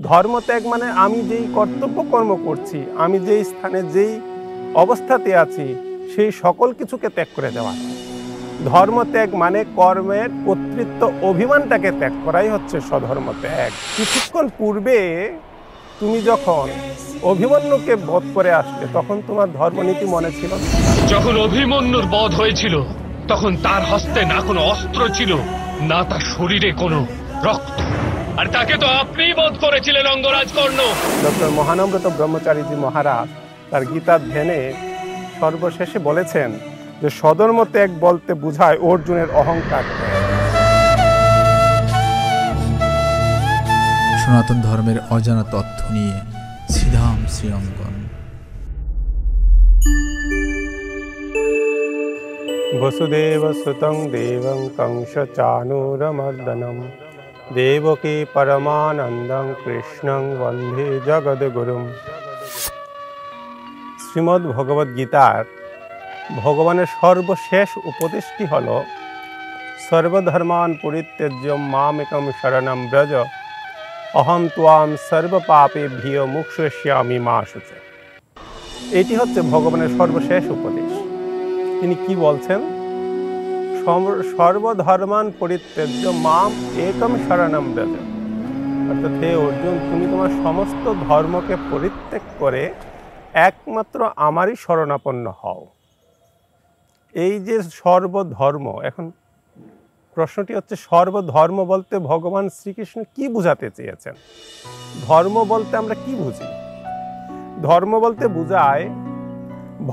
ধর্মত্যাগ মানে আমি যেই কর্তব্য কর্ম করছি, আমি যেই স্থানে যেই অবস্থাতে আছি সেই সকল কিছুকে ত্যাগ করে দেওয়া। ধর্মত্যাগ মানে কর্মের কর্তৃত্ব অভিমানটাকে ত্যাগ করাই হচ্ছে স্বধর্মত্যাগ। কিছুক্ষণ পূর্বে তুমি যখন অভিমন্যুকে বধ করে আসলে তখন তোমার ধর্মনীতি মনে ছিল? যখন অভিমন্যুর বধ হয়েছিল তখন তার হস্তে না কোনো অস্ত্র ছিল, না তার শরীরে কোনো রক্ত, আর তাকে তো আপনিই বধ করেছিলেন অঙ্গরাজ কর্ণ। ডক্টর মহানম্রত ব্রহ্মচারীজি মহারাজ তার গীতাধ্যানে সর্বশেষে বলেছেন যে স্বধর্মত্যাগ বলতে বোঝায় অর্জুনের অহংকার। সনাতন ধর্মের অজানা তথ্য নিয়ে শ্রীধাম শ্রীঅঙ্গন। বসুদেব সুতং দেবং কংস চানুরমর্দনম দেবকী পরমানন্দং কৃষ্ণং বন্দে জগদ্গুরুম। শ্রীমদ্ ভগবদ গীতার ভগবানের সর্বশেষ উপদেশটি হল সর্বধর্মান পরিত্যজ্য মামেকং শরণং ব্রজ অহম ত্বাম সর্বপাপেভ্যো মোক্ষয়িষ্যামি মা শুচি। এটি হচ্ছে ভগবানের সর্বশেষ উপদেশ। তিনি কি বলছেন? সর্বধর্মান পরিত্যজ্য মাম একম শরণং ব্রজ, অর্থাৎ হে অর্জুন, তুমি তোমার সমস্ত ধর্মকে পরিত্যাগ করে একমাত্র আমারই শরণাপন্ন হও। এই যে সর্বধর্ম, এখন প্রশ্নটি হচ্ছে সর্বধর্ম বলতে ভগবান শ্রীকৃষ্ণ কি বুঝাতে চেয়েছেন? ধর্ম বলতে আমরা কি বুঝি? ধর্ম বলতে বোঝায়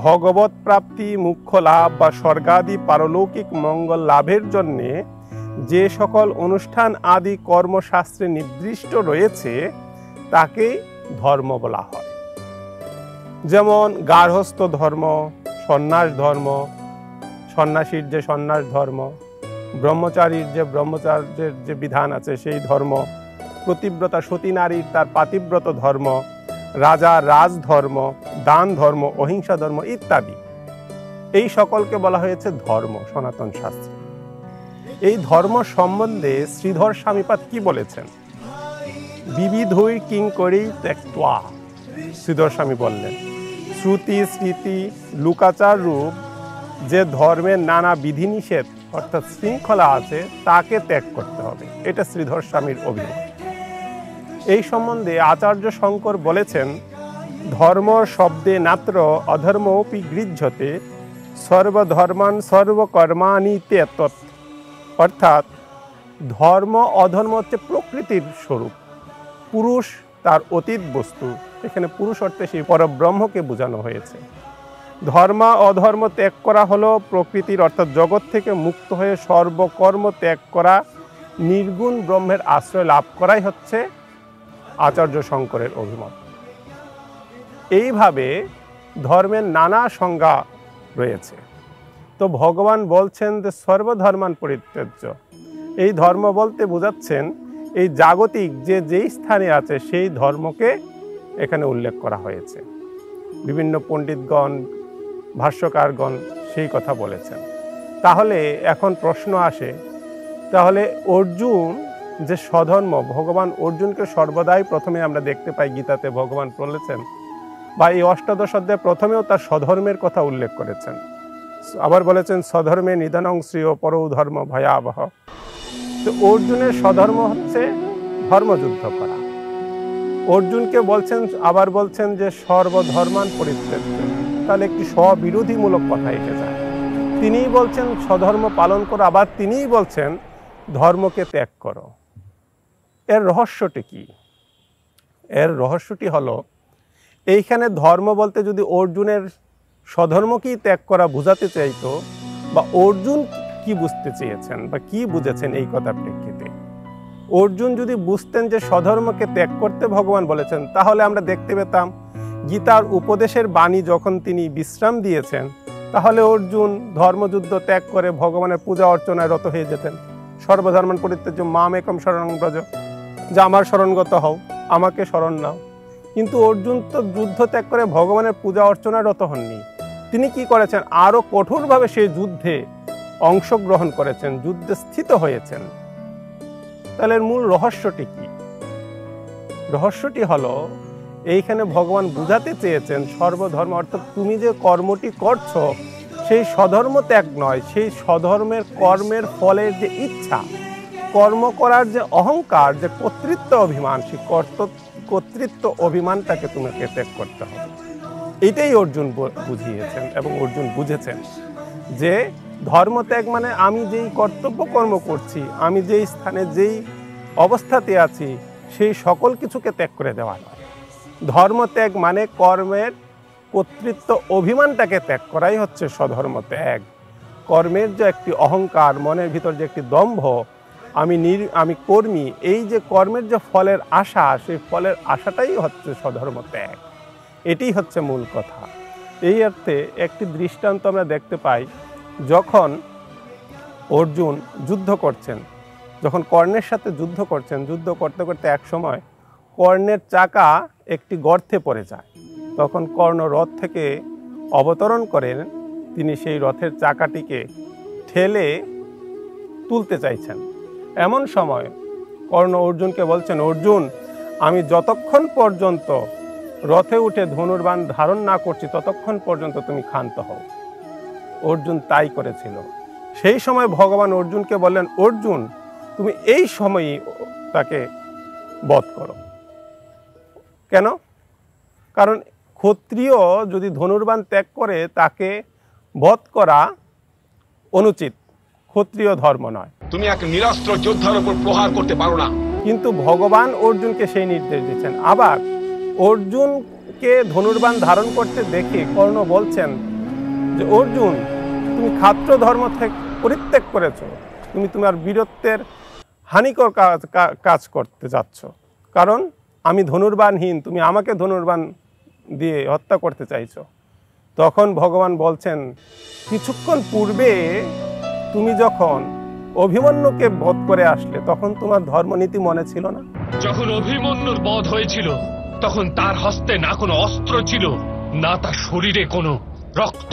ভগবত প্রাপ্তি, মুখ্য লাভ বা স্বর্গাদি পারলৌকিক মঙ্গল লাভের জন্যে যে সকল অনুষ্ঠান আদি কর্মশাস্ত্রে নির্দিষ্ট রয়েছে তাকেই ধর্ম বলা হয়। যেমন গার্হস্থ্য ধর্ম, সন্ন্যাস ধর্ম, সন্ন্যাসীর যে সন্ন্যাস ধর্ম, ব্রহ্মচারীর যে ব্রহ্মচার্যের যে বিধান আছে সেই ধর্ম, প্রতিব্রতা সতী নারীর তার পাতিব্রত ধর্ম, রাজা রাজধর্ম, দান ধর্ম, অহিংসা ধর্ম ইত্যাদি, এই সকলকে বলা হয়েছে ধর্ম সনাতন শাস্ত্রে। এই ধর্ম সম্বন্ধে শ্রীধর স্বামীপাদ কি বলেছেন? বিবিধৈ কিঙ্করী ত্যক্ত্বা, শ্রীধর স্বামী বললেন, শ্রুতি স্মৃতি লুকাচার রূপ যে ধর্মের নানা বিধিনিষেধ অর্থাৎ শৃঙ্খলা আছে তাকে ত্যাগ করতে হবে। এটা শ্রীধর স্বামীর অভিমত। এই সম্বন্ধে আচার্য শঙ্কর বলেছেন, ধর্ম শব্দে নাত্র অধর্মোপি গৃহ্যতে সর্বধর্মান সর্বকর্মাণি তৎ, অর্থাৎ ধর্ম অধর্ম হচ্ছে প্রকৃতির স্বরূপ, পুরুষ তার অতীত বস্তু। এখানে পুরুষ অর্থে সেই পরব্রহ্মকে বোঝানো হয়েছে। ধর্ম অধর্ম ত্যাগ করা হলো প্রকৃতির অর্থাৎ জগৎ থেকে মুক্ত হয়ে সর্বকর্ম ত্যাগ করা, নির্গুণ ব্রহ্মের আশ্রয় লাভ করাই হচ্ছে আচার্য শঙ্করের অভিমত। এইভাবে ধর্মের নানা সংজ্ঞা রয়েছে। তো ভগবান বলছেন যে সর্বধর্মান পরিত্যজ্য, এই ধর্ম বলতে বোঝাচ্ছেন এই জাগতিক যে যেই স্থানে আছে সেই ধর্মকে এখানে উল্লেখ করা হয়েছে। বিভিন্ন পণ্ডিতগণ, ভাষ্যকারগণ সেই কথা বলেছেন। তাহলে এখন প্রশ্ন আসে, তাহলে অর্জুন যে স্বধর্ম, ভগবান অর্জুনকে সর্বদাই প্রথমে আমরা দেখতে পাই গীতাতে ভগবান বলেছেন, বা এই অষ্টাদশ অধ্যায়ে প্রথমেও তার স্বধর্মের কথা উল্লেখ করেছেন। আবার বলেছেন স্বধর্মে নিধনং শ্রেয় পরৌ ধর্ম ভয়াবহ। তো অর্জুনের স্বধর্ম হচ্ছে ধর্মযুদ্ধ করা। অর্জুনকে বলছেন, আবার বলছেন যে সর্বধর্মান পরিত্যজ্য, তাহলে একটি স্ববিরোধীমূলক কথা এসে যায়। তিনিই বলছেন স্বধর্ম পালন করো, আবার তিনিই বলছেন ধর্মকে ত্যাগ করো। এর রহস্যটি কি? এর রহস্যটি হলো, এইখানে ধর্ম বলতে যদি অর্জুনের স্বধর্মকেই ত্যাগ করা বোঝাতে চাইতো, বা অর্জুন কি বুঝতে চেয়েছেন বা কি বুঝেছেন এই কথার প্রেক্ষিতে, অর্জুন যদি বুঝতেন যে স্বধর্মকে ত্যাগ করতে ভগবান বলেছেন, তাহলে আমরা দেখতে পেতাম গীতার উপদেশের বাণী যখন তিনি বিশ্রাম দিয়েছেন, তাহলে অর্জুন ধর্মযুদ্ধ ত্যাগ করে ভগবানের পূজা অর্চনায় রত হয়ে যেতেন। সর্বধর্মান পরিত্যজ্য মাম একম শরণং ব্রজ, যে আমার শরণগত হও, আমাকে শরণ নাও। কিন্তু অর্জুন তো যুদ্ধ ত্যাগ করে ভগবানের পূজা অর্চনায় রত হননি। তিনি কি করেছেন? আরো কঠোরভাবে সেই যুদ্ধে অংশগ্রহণ করেছেন, যুদ্ধে স্থিত হয়েছেন। তাহলে এর মূল রহস্যটি কি? রহস্যটি হলো এইখানে ভগবান বুঝাতে চেয়েছেন সর্বধর্ম অর্থাৎ তুমি যে কর্মটি করছো সেই স্বধর্ম ত্যাগ নয়, সেই স্বধর্মের কর্মের ফলের যে ইচ্ছা, কর্ম করার যে অহংকার, যে কর্তৃত্ব অভিমান, সেই কর্তৃত্ব অভিমানটাকে তোমাকে ত্যাগ করতে হবে। এটাই অর্জুন বুঝিয়েছেন এবং অর্জুন বুঝেছেন যে ধর্মত্যাগ মানে আমি যেই কর্তব্য কর্ম করছি, আমি যেই স্থানে যেই অবস্থাতে আছি সেই সকল কিছুকে ত্যাগ করে দেওয়া নয়। ধর্মত্যাগ মানে কর্মের কর্তৃত্ব অভিমানটাকে ত্যাগ করাই হচ্ছে স্বধর্ম ত্যাগ। কর্মের যে একটি অহংকার, মনের ভিতর যে একটি দম্ভ, আমি কর্মী, এই যে কর্মের যে ফলের আশা, সেই ফলের আশাটাই হচ্ছে স্বধর্ম ত্যাগ। এটি হচ্ছে মূল কথা। এই অর্থে একটি দৃষ্টান্ত আমরা দেখতে পাই, যখন অর্জুন যুদ্ধ করছেন, যখন কর্ণের সাথে যুদ্ধ করছেন, যুদ্ধ করতে করতে এক সময় কর্ণের চাকা একটি গর্তে পড়ে যায়। তখন কর্ণ রথ থেকে অবতরণ করেন, তিনি সেই রথের চাকাটিকে ঠেলে তুলতে চাইছেন। এমন সময় কর্ণ অর্জুনকে বলছেন, অর্জুন, আমি যতক্ষণ পর্যন্ত রথে উঠে ধনুর্বাণ ধারণ না করছি ততক্ষণ পর্যন্ত তুমি ক্ষান্ত হও। অর্জুন তাই করেছিল। সেই সময় ভগবান অর্জুনকে বললেন, অর্জুন, তুমি এই সময়ই তাকে বধ করো। কেন? কারণ ক্ষত্রিয় যদি ধনুর্বাণ ত্যাগ করে তাকে বধ করা অনুচিত, ক্ষত্রিয় ধর্ম নয়। তুমি এক নিরস্ত্র যোদ্ধার উপর প্রহার করতে পারো না। কিন্তু ভগবান অর্জুনকে সেই নির্দেশ দিচ্ছেন। আবার অর্জুনকে ধনুর্বাণ ধারণ করতে দেখে কর্ণ বলছেন যে, অর্জুন, তুমি ক্ষাত্র ধর্ম থেকে পরিত্যাগ করেছো, তুমি তোমার বীরত্বের হানিকর কাজ করতে যাচ্ছ, কারণ আমি ধনুর্বাণহীন, তুমি আমাকে ধনুর্বাণ দিয়ে হত্যা করতে চাইছো। তখন ভগবান বলছেন, কিছুক্ষণ পূর্বে তুমি যখন অভিমন্যুকে বধ করে আসলে তখন তোমার ধর্মনীতি মনে ছিল না? যখন অভিমন্যুর বধ হয়েছিল তখন তার হস্তে না কোনো অস্ত্র ছিল, না তার শরীরে কোনো রক্ত,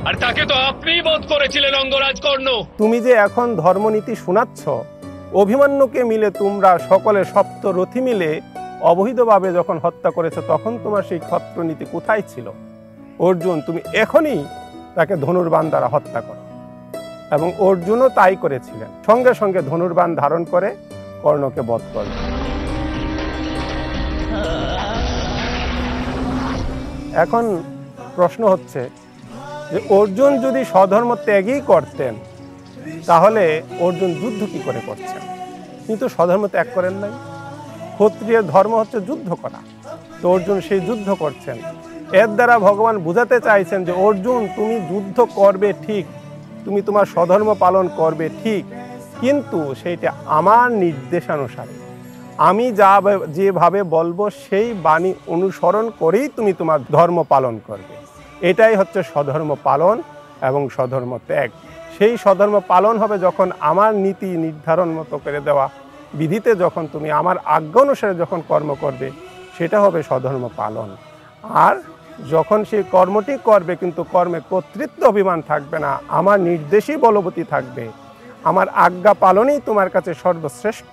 আর তাকে তো আপনিই বধ করেছিলেন অঙ্গরাজ কর্ণ। তুমি যে এখন ধর্মনীতি শোনাচ্ছ, অভিমন্যুকে মিলে তোমরা সকলে সপ্তরথী মিলে অবৈধভাবে যখন হত্যা করেছো তখন তোমার সেই ক্ষত্রনীতি কোথায় ছিল? অর্জুন, তুমি এখনই তাকে ধনুর্বাণ দ্বারা হত্যা করো। এবং অর্জুনও তাই করেছিলেন, সঙ্গে সঙ্গে ধনুর্বাণ ধারণ করে কর্ণকে বধ করলেন। এখন প্রশ্ন হচ্ছে যে অর্জুন যদি স্বধর্ম ত্যাগই করতেন তাহলে অর্জুন যুদ্ধ কি করে করছেন? কিন্তু স্বধর্ম ত্যাগ করেন নাই। ক্ষত্রিয় ধর্ম হচ্ছে যুদ্ধ করা, তো অর্জুন সেই যুদ্ধ করছেন। এর দ্বারা ভগবান বুঝাতে চাইছেন যে অর্জুন, তুমি যুদ্ধ করবে ঠিক, তুমি তোমার স্বধর্ম পালন করবে ঠিক, কিন্তু সেইটা আমার নির্দেশানুসারে, আমি যেভাবে বলবো সেই বাণী অনুসরণ করেই তুমি তোমার ধর্ম পালন করবে। এটাই হচ্ছে স্বধর্ম পালন এবং স্বধর্ম ত্যাগ। সেই স্বধর্ম পালন হবে যখন আমার নীতি নির্ধারণ মতো করে দেওয়া বিধিতে যখন তুমি আমার আজ্ঞা অনুসারে যখন কর্ম করবে, সেটা হবে স্বধর্ম পালন। আর যখন সেই কর্মটি করবে কিন্তু কর্মে কর্তৃত্ব অভিমান থাকবে না, আমার নির্দেশই বলবতী থাকবে, আমার আজ্ঞা পালনই তোমার কাছে সর্বশ্রেষ্ঠ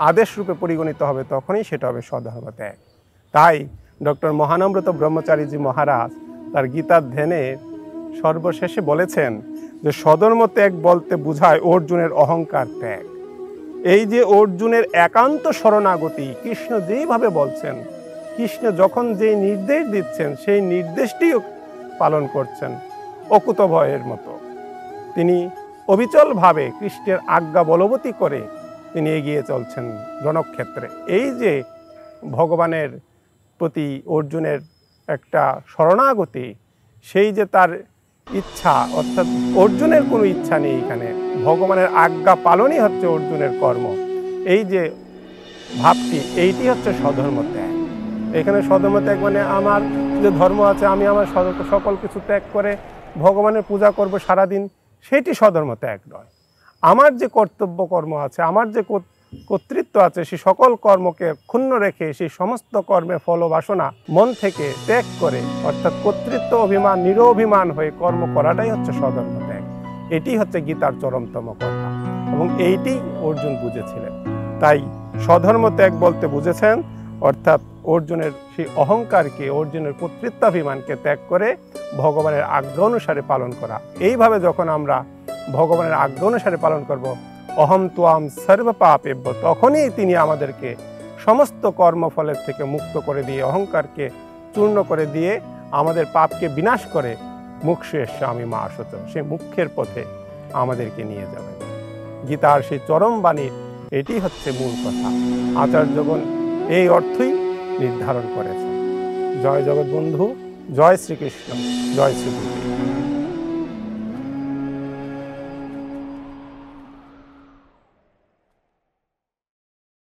আদেশ রূপে পরিগণিত হবে, তখনই সেটা হবে স্বধর্ম ত্যাগ। তাই ডক্টর মহানম্রত ব্রহ্মচারীজি মহারাজ তার গীতাধ্যানে সর্বশেষে বলেছেন যে স্বধর্ম ত্যাগ বলতে বোঝায় অর্জুনের অহংকার ত্যাগ। এই যে অর্জুনের একান্ত শরণাগতি, কৃষ্ণ যেইভাবে বলছেন, কৃষ্ণ যখন যেই নির্দেশ দিচ্ছেন সেই নির্দেশটিও পালন করছেন অকুতভয়ের মতো। তিনি অবিচলভাবে কৃষ্ণের আজ্ঞা বলবতী করে তিনি এগিয়ে চলছেন রণক্ষেত্রে। এই যে ভগবানের প্রতি অর্জুনের একটা শরণাগতি, সেই যে তার ইচ্ছা, অর্থাৎ অর্জুনের কোনো ইচ্ছা নেই এখানে, ভগবানের আজ্ঞা পালনই হচ্ছে অর্জুনের কর্ম, এই যে ভাবটি, এইটি হচ্ছে স্বধর্ম ত্যাগ। এখানে স্বধর্ম ত্যাগ মানে আমার যে ধর্ম আছে আমি আমার সকল কিছু ত্যাগ করে ভগবানের পূজা করব সারাদিন, সেটি স্বধর্ম ত্যাগ নয়। আমার যে কর্তব্য কর্ম আছে, আমার যে কর্তৃত্ব আছে, সেই সকল কর্মকে ক্ষুণ্ণ রেখে সেই সমস্ত কর্মের ফল বাসনা মন থেকে ত্যাগ করে, অর্থাৎ কর্তৃত্ব অভিমান নিরভিমান হয়ে কর্ম করাটাই হচ্ছে স্বধর্ম ত্যাগ। এটি হচ্ছে গীতার চরমতম কথা এবং এইটি অর্জুন বুঝেছিলেন। তাই স্বধর্ম ত্যাগ বলতে বুঝেছেন অর্থাৎ অর্জুনের সেই অহংকারকে, অর্জুনের কর্তৃত্বাভিমানকে ত্যাগ করে ভগবানের আজ্ঞা অনুসারে পালন করা। এইভাবে যখন আমরা ভগবানের আজ্ঞা অনুসারে পালন করব, অহম ত্বাম সর্ব পাপেভ্য, তখনই তিনি আমাদেরকে সমস্ত কর্মফলের থেকে মুক্ত করে দিয়ে, অহংকারকে চূর্ণ করে দিয়ে, আমাদের পাপকে বিনাশ করে মুক্ষে স্বামী মা আসত, সেই মুখ্যের পথে আমাদেরকে নিয়ে যাবেন। গীতার সেই চরম বাণীর এটি হচ্ছে মূল কথা। আচার্যগণ এই অর্থই নির্ধারণ করেছেন। জয় জগৎবন্ধু, জয় শ্রীকৃষ্ণ, জয় শ্রীগুরু।